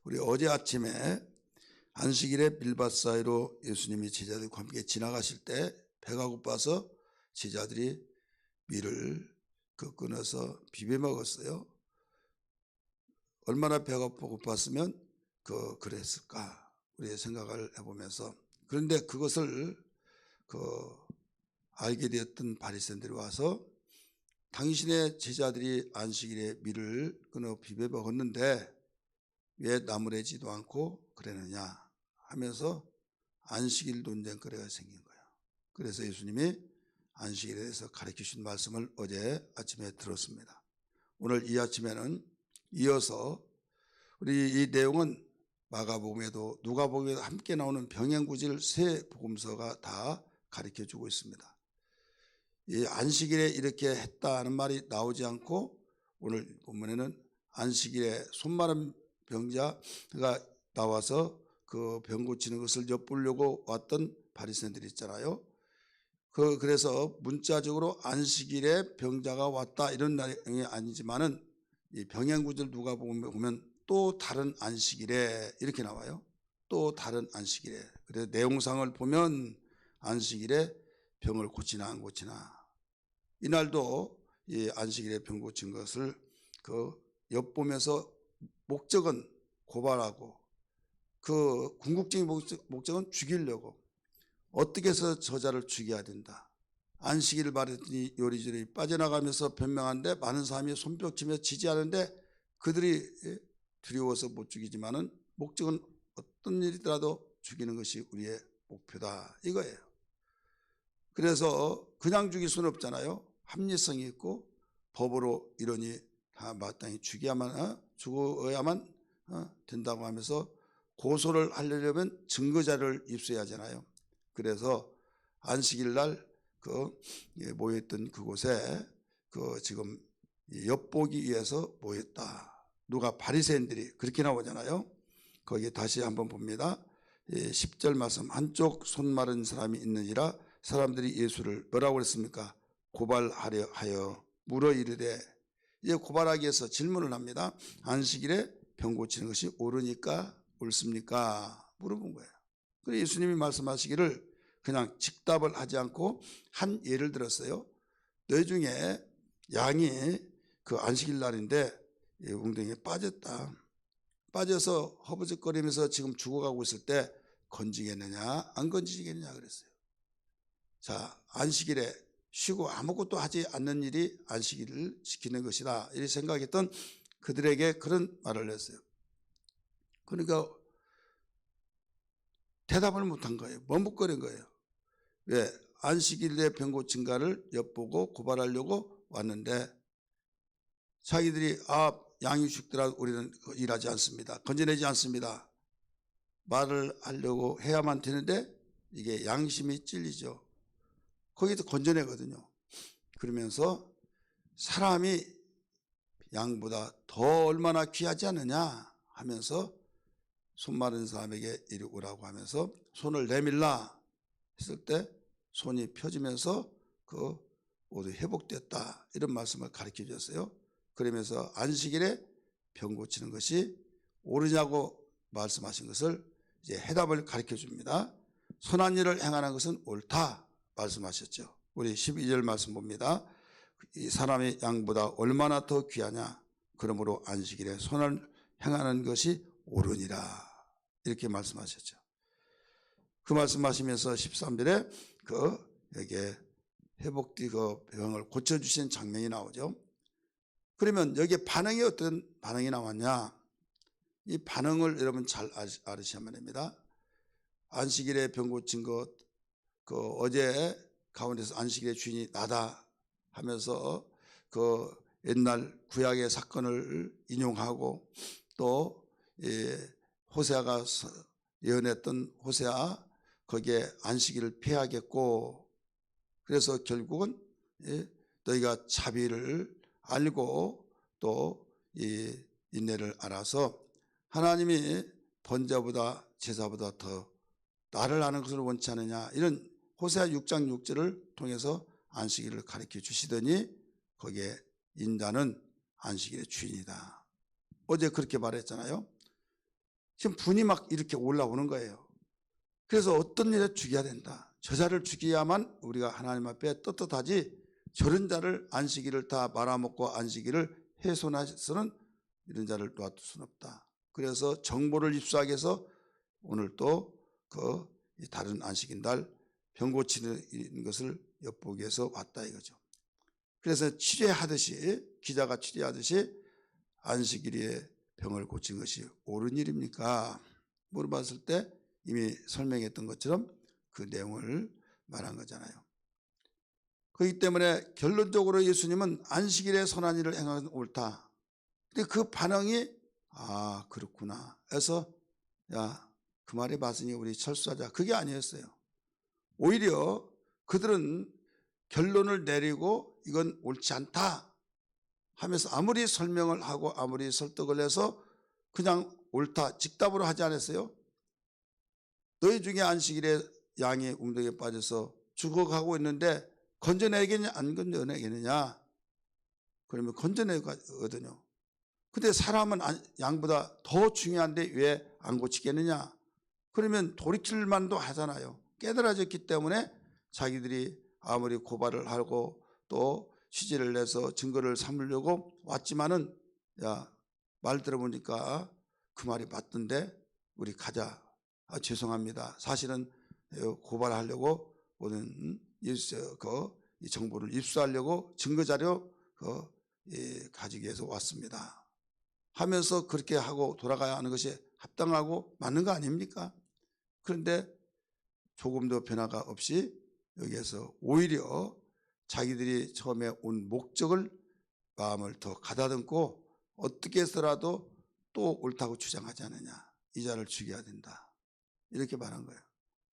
우리 어제 아침에 안식일에 빌밭 사이로 예수님이 제자들과 함께 지나가실 때 배가 고파서 제자들이 밀을 끊어서 비벼 먹었어요. 얼마나 배가 고팠으면 그랬을까 우리 생각을 해보면서, 그런데 그것을 알게 되었던 바리새인들이 와서 당신의 제자들이 안식일에 밀을 끊어 비벼 먹었는데 왜 나무래지도 않고 그러느냐 하면서 안식일 논쟁거리가 생긴 거예요. 그래서 예수님이 안식일에 대해서 가르쳐 주신 말씀을 어제 아침에 들었습니다. 오늘 이 아침에는 이어서 우리 이 내용은 마가복음에도 누가복음에도 함께 나오는 병행구질 세 복음서가 다 가르쳐 주고 있습니다. 이 안식일에 이렇게 했다는 말이 나오지 않고 오늘 본문에는 안식일에 손 마른 병자가 나와서 그 병 고치는 것을 엿보려고 왔던 바리새인들이 있잖아요. 그래서 문자적으로 안식일에 병자가 왔다 이런 내용이 아니지만은 이 병행구절 누가 보면 또 다른 안식일에 이렇게 나와요. 또 다른 안식일에. 그래서 내용상을 보면 안식일에 병을 고치나 안 고치나, 이날도 이 안식일에 병 고친 것을 엿보면서 목적은 고발하고 그 궁극적인 목적은 죽이려고, 어떻게 해서 저자를 죽여야 된다. 안식일을 말했더니 요리조리 빠져나가면서 변명하는데 많은 사람이 손뼉치며 지지하는데 그들이 두려워서 못 죽이지만은 목적은 어떤 일이더라도 죽이는 것이 우리의 목표다 이거예요. 그래서 그냥 죽일 수는 없잖아요. 합리성이 있고 법으로 이러니 다 마땅히 죽어야만 된다고 하면서 고소를 하려면 증거자료를 입수해야 하잖아요. 그래서 안식일 날 모였던 그곳에 지금 엿보기 위해서 모였다. 누가 바리새인들이 그렇게 나오잖아요. 거기 다시 한번 봅니다. 10절 말씀, 한쪽 손 마른 사람이 있느니라 사람들이 예수를 뭐라고 그랬습니까? 고발하려 하여 물어 이르되, 이제 고발하기 위해서 질문을 합니다. 안식일에 병 고치는 것이 옳으니까 옳습니까? 물어본 거예요. 그래서 예수님이 말씀하시기를 그냥 즉답을 하지 않고 한 예를 들었어요. 뇌 중에 양이 그 안식일 날인데 웅덩이에 빠졌다. 빠져서 허브적거리면서 지금 죽어가고 있을 때 건지겠느냐 안 건지겠느냐 그랬어요. 자, 안식일에 쉬고 아무것도 하지 않는 일이 안식일을 지키는 것이다 이렇게 생각했던 그들에게 그런 말을 했어요. 그러니까 대답을 못한 거예요. 머뭇거린 거예요. 왜? 안식일에 병 고친가를 엿보고 고발하려고 왔는데 자기들이 양이 죽더라도 우리는 일하지 않습니다. 건져내지 않습니다. 말을 하려고 해야만 되는데 이게 양심이 찔리죠. 거기서 건져내거든요. 그러면서 사람이 양보다 더 얼마나 귀하지 않느냐 하면서 손 마른 사람에게 이리 오라고 하면서 손을 내밀라 했을 때 손이 펴지면서 모두 회복됐다 이런 말씀을 가르쳐 주셨어요. 그러면서 안식일에 병 고치는 것이 옳으냐고 말씀하신 것을 이제 해답을 가르쳐 줍니다. 선한 일을 행하는 것은 옳다 말씀하셨죠. 우리 12절 말씀 봅니다. 이 사람의 양보다 얼마나 더 귀하냐, 그러므로 안식일에 선을 행하는 것이 옳으니라 이렇게 말씀하셨죠. 그 말씀하시면서 13절에 여기에 회복된 병을 고쳐주신 장면이 나오죠. 그러면 여기에 반응이 어떤 반응이 나왔냐, 이 반응을 여러분 잘 알으셔야만 됩니다. 안식일에 병 고친 것, 어제 가운데서 안식일의 주인이 나다 하면서 옛날 구약의 사건을 인용하고 또 호세아가 예언했던 호세아 거기에 안식일을 폐하겠고, 그래서 결국은 너희가 자비를 알고 또 이 인내를 알아서 하나님이 번제보다 제사보다 더 나를 아는 것을 원치 않느냐, 이런 호세아 6장 6절을 통해서 안식일을 가르쳐 주시더니 거기에 인자는 안식일의 주인이다. 어제 그렇게 말했잖아요. 지금 분이 막 이렇게 올라오는 거예요. 그래서 어떤 일에 죽여야 된다. 저 자를 죽여야만 우리가 하나님 앞에 떳떳하지, 저런 자를 안식일을 다 말아먹고 안식일을 훼손해서는 이런 자를 놔둘 수는 없다. 그래서 정보를 입수하기 위해서 오늘 또 그 다른 안식일 날 병 고치는 것을 엿보기 위해서 왔다 이거죠. 그래서 치료하듯이, 기자가 치료하듯이 안식일에 병을 고친 것이 옳은 일입니까? 물어봤을 때 이미 설명했던 것처럼 그 내용을 말한 거잖아요. 그렇기 때문에 결론적으로 예수님은 안식일에 선한 일을 행하는 옳다. 근데 그 반응이 아 그렇구나 해서 야 그 말이 맞으니 우리 철수하자, 그게 아니었어요. 오히려 그들은 결론을 내리고 이건 옳지 않다 하면서 아무리 설명을 하고 아무리 설득을 해서 그냥 옳다 직답으로 하지 않았어요. 너희 중에 안식일에 양이 웅덩이에 빠져서 죽어가고 있는데 건져내겠냐 안 건져내겠느냐? 그러면 건져내거든요. 근데 사람은 양보다 더 중요한데 왜 안 고치겠느냐? 그러면 돌이킬 만도 하잖아요. 깨달아졌기 때문에 자기들이 아무리 고발을 하고 또 취재를 내서 증거를 삼으려고 왔지만은 야 말 들어보니까 그 말이 맞던데 우리 가자. 아, 죄송합니다. 사실은 고발하려고 오는 이 정보를 입수하려고 증거자료 가지기 위해서 왔습니다 하면서 그렇게 하고 돌아가야 하는 것이 합당하고 맞는 거 아닙니까? 그런데 조금도 변화가 없이 여기에서 오히려 자기들이 처음에 온 목적을 마음을 더 가다듬고 어떻게 해서라도 또 옳다고 주장하지 않느냐. 이 자를 죽여야 된다. 이렇게 말한 거예요.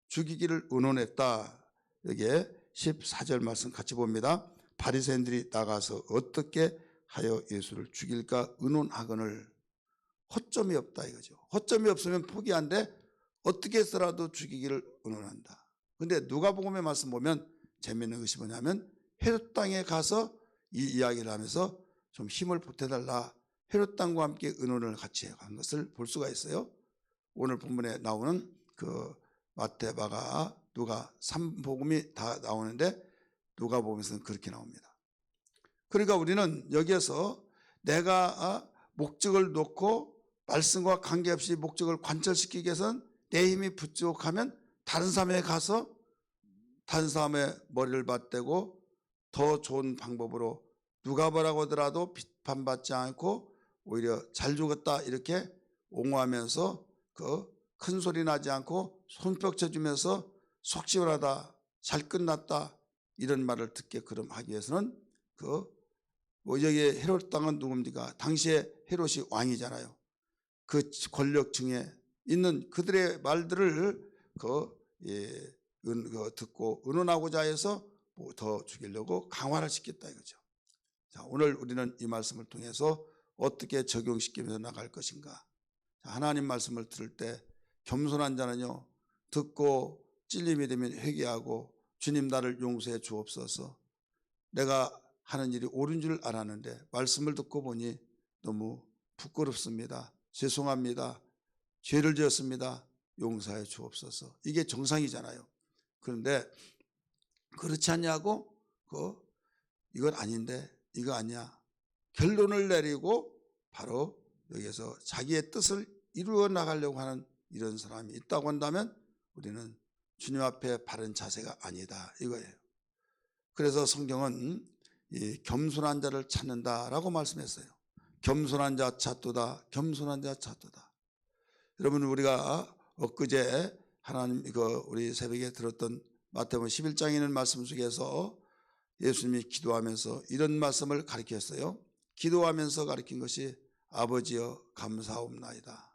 죽이기를 의논했다. 여기에 14절 말씀 같이 봅니다. 바리새인들이 나가서 어떻게 하여 예수를 죽일까 의논하거늘. 허점이 없다 이거죠. 허점이 없으면 포기한데 어떻게 해서라도 죽이기를 의논한다. 근데 누가복음의 말씀 보면 재미있는 것이 뭐냐면 헤롯 땅에 가서 이 이야기를 하면서 좀 힘을 보태달라, 헤롯 땅과 함께 의논을 같이 한 것을 볼 수가 있어요. 오늘 본문에 나오는 그 마태, 마가, 누가 3복음이 다 나오는데 누가복음에서는 그렇게 나옵니다. 그러니까 우리는 여기에서 내가 목적을 놓고 말씀과 관계없이 목적을 관철시키기 위해서는 내 힘이 부족하면 다른 사람에 가서 다른 사람의 머리를 맞대고 더 좋은 방법으로 누가 뭐라고 하더라도 비판받지 않고 오히려 잘 죽었다 이렇게 옹호하면서 그 큰 소리 나지 않고 손뼉 쳐주면서 속 시원하다, 잘 끝났다 이런 말을 듣게끔 하기 위해서는 여기 헤롯 땅은 누굽니까? 당시에 헤롯이 왕이잖아요. 그 권력층에 있는 그들의 말들을 듣고 의논하고자 해서 더 죽이려고 강화를 시켰다 이거죠. 자, 오늘 우리는 이 말씀을 통해서 어떻게 적용시키면서 나갈 것인가. 자, 하나님 말씀을 들을 때 겸손한 자는요 듣고 찔림이 되면 회개하고 주님 나를 용서해 주옵소서. 내가 하는 일이 옳은 줄 알았는데 말씀을 듣고 보니 너무 부끄럽습니다. 죄송합니다. 죄를 지었습니다. 용서해 주옵소서. 이게 정상이잖아요. 그런데 그렇지 않냐고 이건 아닌데 이거 아니야. 결론을 내리고 바로 여기서 자기의 뜻을 이루어 나가려고 하는 이런 사람이 있다고 한다면 우리는 주님 앞에 바른 자세가 아니다 이거예요. 그래서 성경은 이 겸손한 자를 찾는다라고 말씀했어요. 겸손한 자 찾도다. 겸손한 자 찾도다. 여러분 우리가 엊그제 하나님 우리 새벽에 들었던 마태복음 11장에 있는 말씀 속에서 예수님이 기도하면서 이런 말씀을 가르쳤어요. 기도하면서 가르친 것이 아버지여 감사옵나이다.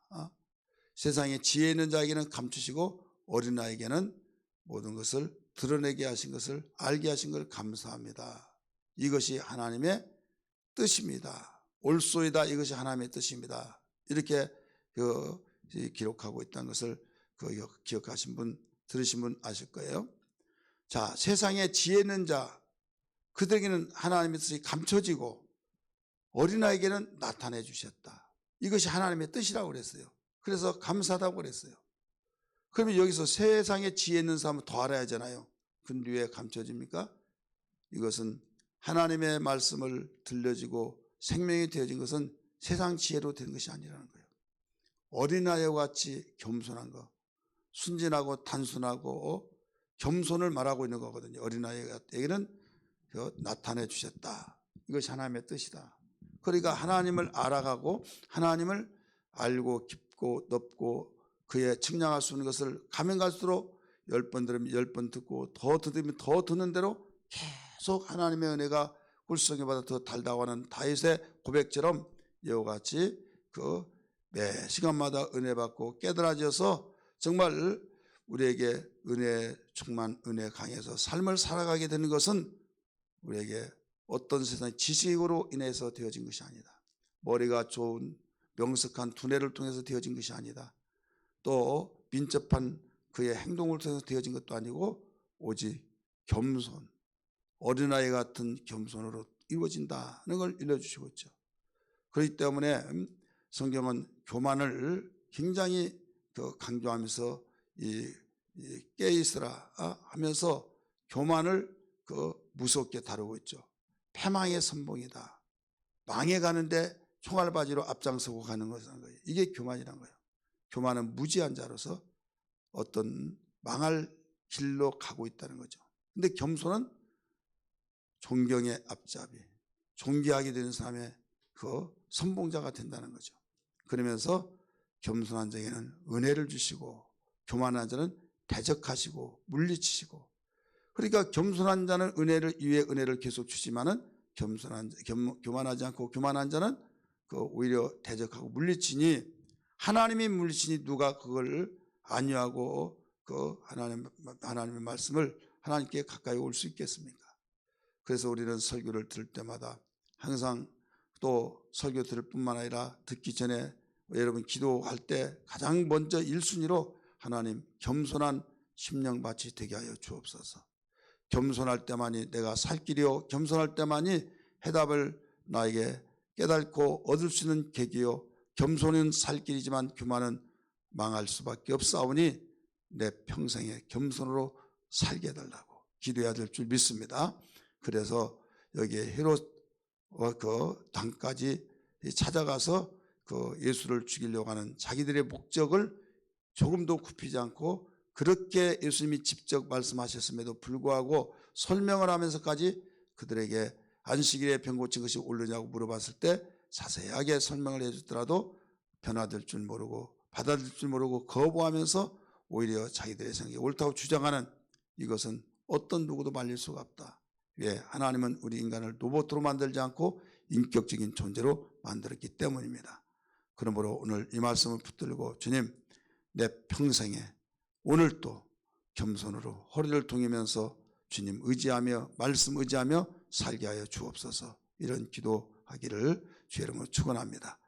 세상에 지혜 있는 자에게는 감추시고 어린아이에게는 모든 것을 드러내게 하신 것을 알게 하신 걸 감사합니다. 이것이 하나님의 뜻입니다. 옳소이다. 이것이 하나님의 뜻입니다. 이렇게 기록하고 있다는 것을 기억하신 분, 들으신 분 아실 거예요. 자, 세상에 지혜 있는 자, 그들에게는 하나님의 뜻이 감춰지고 어린아이에게는 나타내 주셨다. 이것이 하나님의 뜻이라고 그랬어요. 그래서 감사하다고 그랬어요. 그러면 여기서 세상에 지혜 있는 사람은 더 알아야 하잖아요. 근데 왜 감춰집니까? 이것은 하나님의 말씀을 들려지고 생명이 되어진 것은 세상 지혜로 된 것이 아니라는 거예요. 어린아이와 같이 겸손한 것, 순진하고 단순하고 겸손을 말하고 있는 거거든요. 어린아이에게는 나타내 주셨다. 이것이 하나님의 뜻이다. 그러니까 하나님을 알아가고 하나님을 알고 깊고 넓고 그의 측량할 수 있는 것을 가면 갈수록 10번 들으면 10번 듣고 더 들으면 더 듣는 대로 계속 하나님의 은혜가 굴성에받아 더 달다고하는 다윗의 고백처럼 이와 같이 매 시간마다 은혜 받고 깨달아져서 정말 우리에게 은혜 충만, 은혜 강해서 삶을 살아가게 되는 것은 우리에게 어떤 세상의 지식으로 인해서 되어진 것이 아니다. 머리가 좋은 명석한 두뇌를 통해서 되어진 것이 아니다. 또 민첩한 그의 행동을 통해서 되어진 것도 아니고 오직 겸손, 어린아이 같은 겸손으로 이루어진다는 걸 일러주시고 있죠. 그렇기 때문에 성경은 교만을 굉장히 강조하면서 깨있으라 하면서 교만을 무섭게 다루고 있죠. 패망의 선봉이다. 망해가는데 총알바지로 앞장서고 가는 것이라는 거예요. 이게 교만이란 거예요. 교만은 무지한 자로서 어떤 망할 길로 가고 있다는 거죠. 근데 겸손은 존경의 앞잡이, 존귀하게 되는 사람의 선봉자가 된다는 거죠. 그러면서 겸손한 자에게는 은혜를 주시고 교만한 자는 대적하시고 물리치시고, 그러니까 겸손한 자는 은혜를 위에 은혜를 계속 주지만은 교만하지 않고 교만한 자는 오히려 대적하고 물리치니, 하나님이 물리치니 누가 그걸 안위하고 하나님의 말씀을 하나님께 가까이 올 수 있겠습니까? 그래서 우리는 설교를 들을 때마다 항상 또 설교 들을 뿐만 아니라 듣기 전에 여러분 기도할 때 가장 먼저 1순위로 하나님 겸손한 심령밭이 되게 하여 주옵소서. 겸손할 때만이 내가 살 길이요, 겸손할 때만이 해답을 나에게 깨닫고 얻을 수 있는 계기요, 겸손은 살 길이지만 교만은 망할 수밖에 없사오니 내 평생에 겸손으로 살게 해달라고 기도해야 될 줄 믿습니다. 그래서 여기에 헤롯 당까지 찾아가서 예수를 죽이려고 하는 자기들의 목적을 조금도 굽히지 않고 그렇게 예수님이 직접 말씀하셨음에도 불구하고 설명을 하면서까지 그들에게 안식일에 병 고친 것이 옳으냐고 물어봤을 때 자세하게 설명을 해주더라도 변화될 줄 모르고 받아들일 줄 모르고 거부하면서 오히려 자기들의 생각이 옳다고 주장하는, 이것은 어떤 누구도 말릴 수가 없다. 왜? 하나님은 우리 인간을 로봇으로 만들지 않고 인격적인 존재로 만들었기 때문입니다. 그러므로 오늘 이 말씀을 붙들고 주님, 내 평생에 오늘도 겸손으로 허리를 동이면서 주님 의지하며 말씀 의지하며 살게 하여 주옵소서. 이런 기도하기를 주의 이름으로 축원합니다.